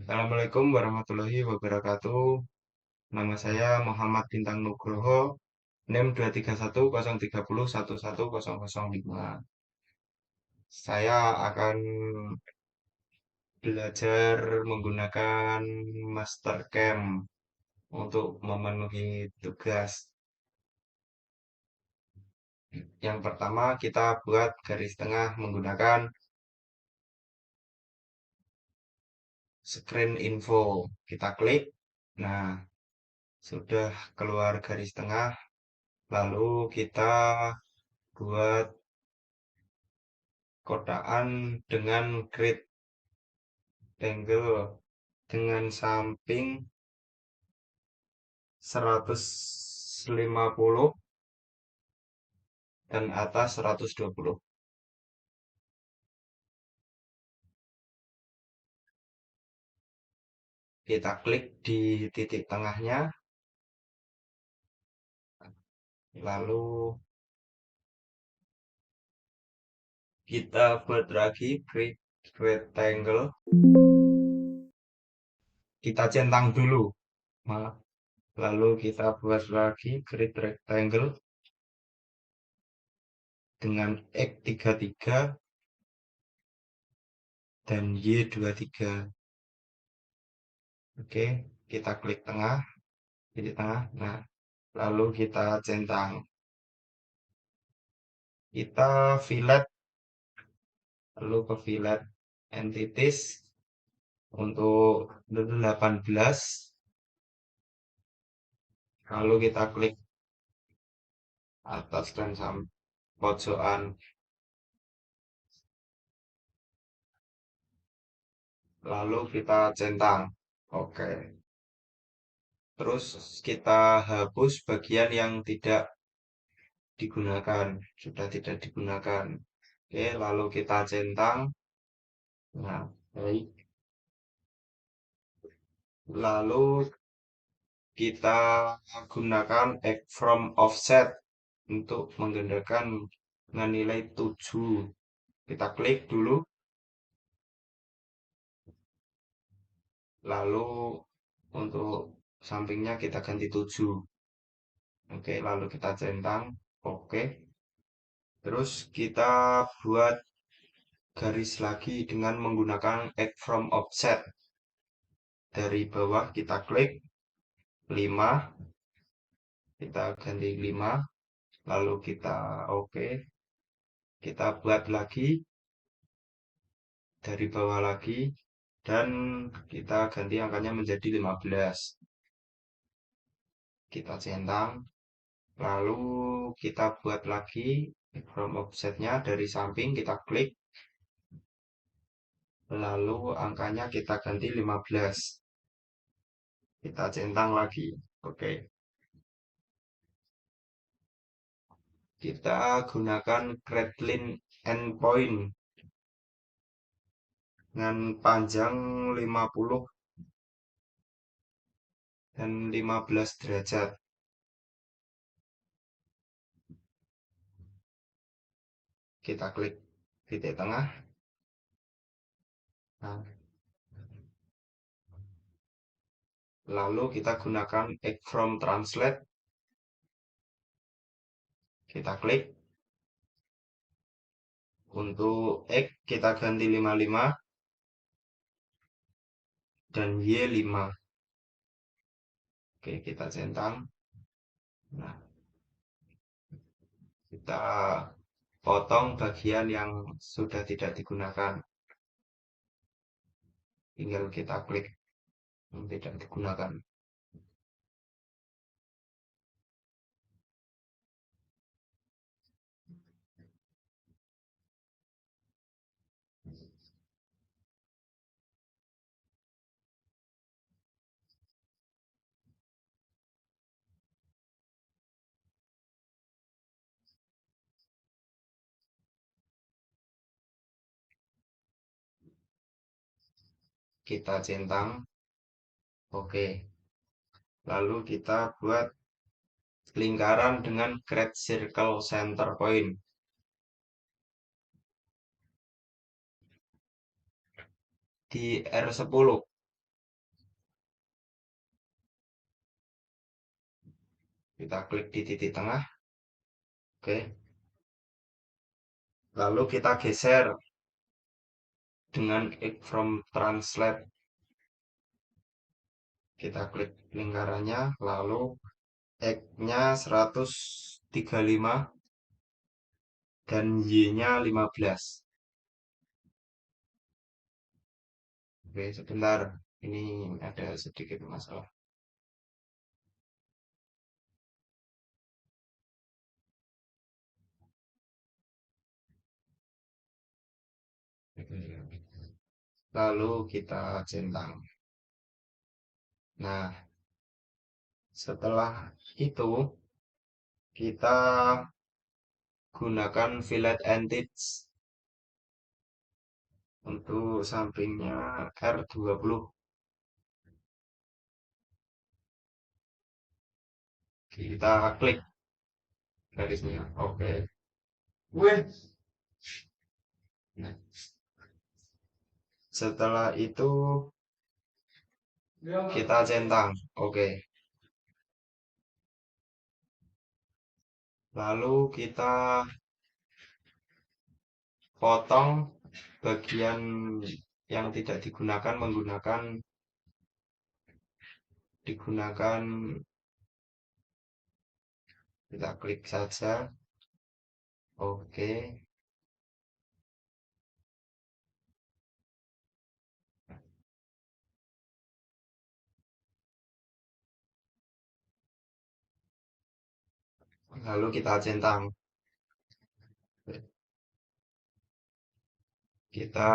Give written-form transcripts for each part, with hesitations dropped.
Assalamualaikum warahmatullahi wabarakatuh. Nama saya Muhammad Bintang Nugroho, NIM 23103011005. Saya akan belajar menggunakan Mastercam untuk memenuhi tugas. Yang pertama, kita buat garis tengah menggunakan screen info. Kita klik. Nah, sudah keluar garis tengah. Lalu kita buat kotaan dengan grid angle dengan samping 150 dan atas 120. Kita klik di titik tengahnya, lalu kita buat lagi grid rectangle. Kita centang dulu, maaf. Lalu kita buat lagi grid rectangle dengan X33 dan Y23. Oke, kita klik tengah, titik tengah. Nah, lalu kita centang. Kita fillet, lalu ke fillet entities untuk 18. Lalu kita klik atas dan pojokan, lalu kita centang. Oke. Terus kita hapus bagian yang tidak digunakan, sudah tidak digunakan. Oke, lalu kita centang. Nah, baik. Lalu kita gunakan X from offset untuk menggandakan dengan nilai 7. Kita klik dulu. Lalu untuk sampingnya kita ganti 7. Oke, lalu kita centang. Oke. Terus kita buat garis lagi dengan menggunakan X from offset. Dari bawah kita klik 5. Kita ganti 5. Lalu kita oke. Kita buat lagi dari bawah lagi dan kita ganti angkanya menjadi 15. Kita centang. Lalu kita buat lagi from offsetnya dari samping, kita klik. Lalu angkanya kita ganti 15. Kita centang lagi. Oke. Kita gunakan Cretlin endpoint dengan panjang 50 dan 15 derajat. Kita klik titik tengah. Nah, lalu kita gunakan X from translate. Kita klik. Untuk X kita ganti 55 dan Y 5. Oke, kita centang. Nah, kita potong bagian yang sudah tidak digunakan. Tinggal kita klik yang tidak digunakan. Kita centang. Oke. Lalu kita buat lingkaran dengan create circle center point. Di R10. Kita klik di titik tengah. Oke. Lalu kita geser dengan X from translate. Kita klik lingkarannya, lalu X-nya 135 dan Y-nya 15. Oke, sebentar. Ini ada sedikit masalah. Lalu kita centang. Nah, setelah itu kita gunakan fillet and teeth untuk sampingnya R20. Kita klik garisnya. Oke. Wih. Nah, setelah itu kita centang. Oke. Lalu kita potong bagian yang tidak digunakan kita klik saja. Oke. Lalu kita centang. Kita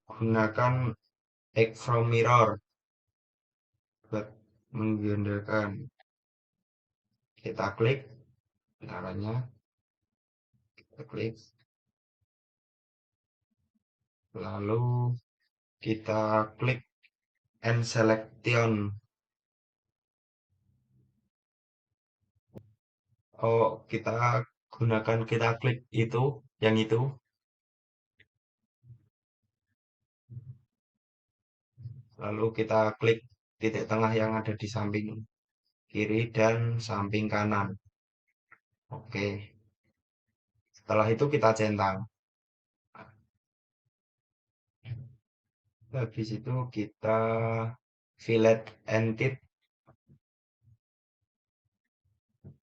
gunakan X from mirror buat menggandakan. Kita klik caranya. Kita klik. Lalu kita klik and selection. Oh, kita klik itu, yang itu. Lalu kita klik titik tengah yang ada di samping kiri dan samping kanan. Oke. Setelah itu kita centang. Habis itu kita fillet and teeth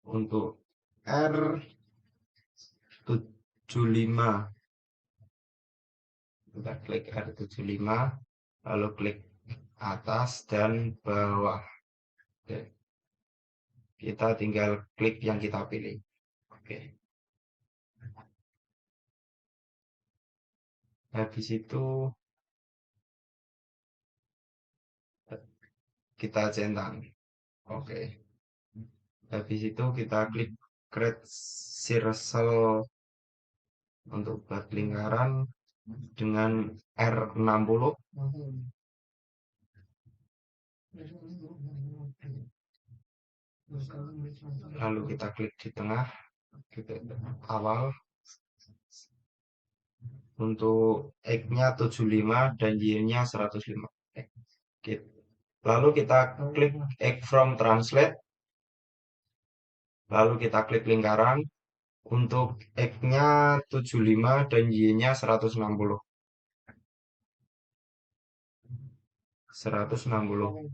untuk R75. Kita klik R75, lalu klik atas dan bawah. Oke. Kita tinggal klik yang kita pilih. Oke. Habis itu kita centang. Oke. Habis itu kita klik create circle untuk buat lingkaran dengan R60. Lalu kita klik di tengah, kita awal. Untuk X-nya 75 dan Y-nya 105. Lalu kita klik X from translate. Lalu kita klik lingkaran. Untuk X-nya 75 dan Y-nya 160. 160.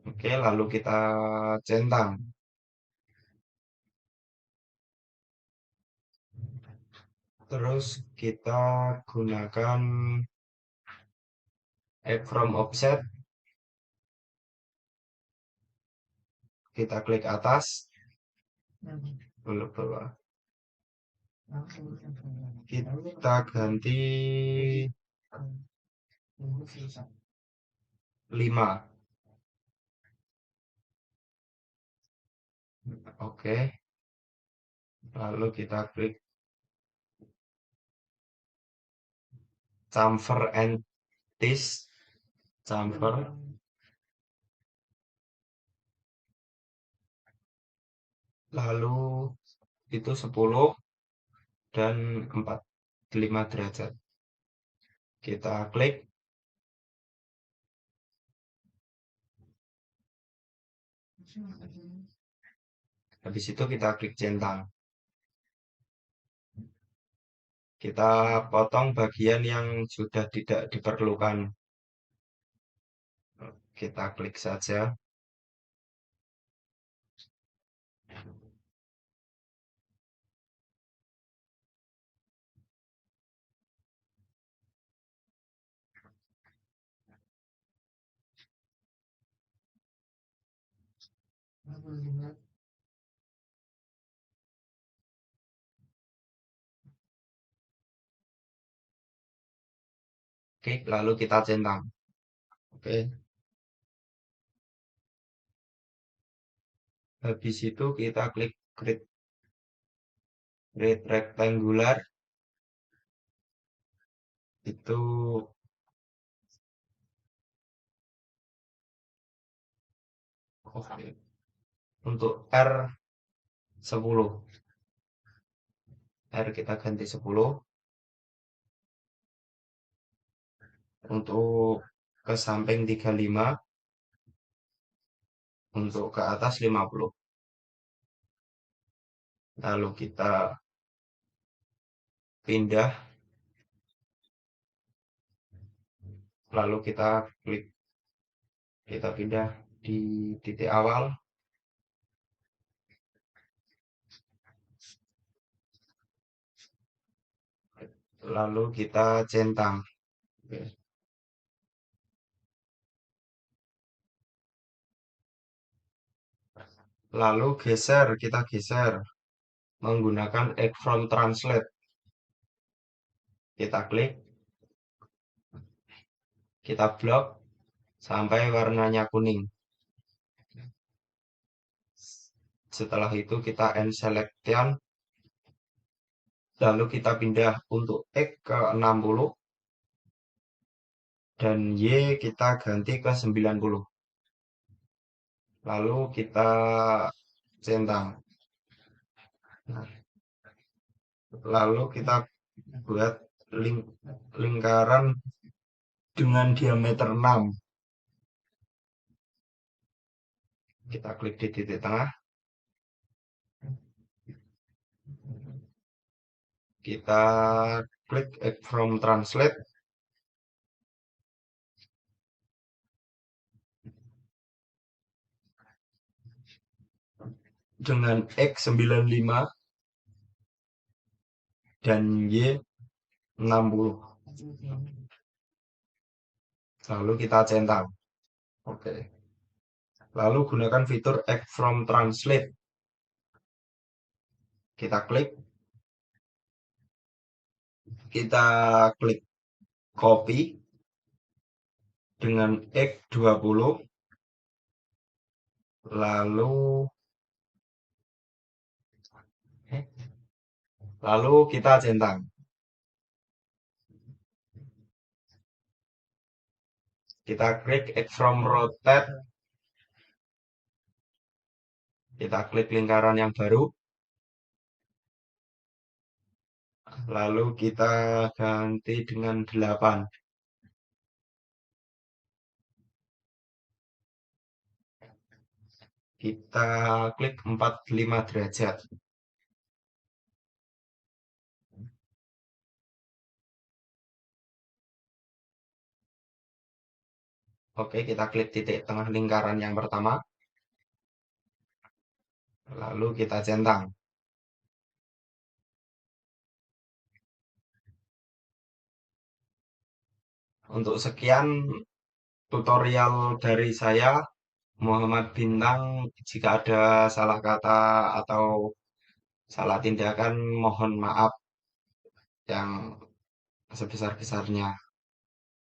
Oke, lalu kita centang. Terus kita gunakan X from offset. Kita klik atas, lalu bawah. Kita ganti 5. Oke. Lalu kita klik chamfer and teeth. Chamfer. Lalu itu 10 dan 45 derajat. Kita klik. Habis itu kita klik centang. Kita potong bagian yang sudah tidak diperlukan. Kita klik saja. Oke, lalu kita centang. Oke, habis itu kita klik create rectangular. Itu oke. Untuk R10. R kita ganti 10. Untuk ke samping 35. Untuk ke atas 50. Lalu kita pindah. Lalu kita klik, kita pindah di titik awal. Lalu kita centang. Oke. Lalu kita geser menggunakan Add from Translate. Kita klik, kita blok sampai warnanya kuning. Setelah itu kita End Selection. Lalu kita pindah untuk X ke 60 dan Y kita ganti ke 90. Lalu kita centang. Nah, lalu kita buat lingkaran dengan diameter 6. Kita klik di titik tengah. Kita klik Add from Translate. Dengan X95 dan Y60. Lalu kita centang. Oke. Lalu gunakan fitur Add from Translate. Kita klik. Kita klik copy dengan X20. Lalu kita centang. Kita klik Add from Rotate. Kita klik lingkaran yang baru. Lalu kita ganti dengan 8. Kita klik 45 derajat. Oke, kita klik titik tengah lingkaran yang pertama. Lalu kita centang. Untuk sekian tutorial dari saya, Muhammad Bintang. Jika ada salah kata atau salah tindakan, mohon maaf yang sebesar-besarnya.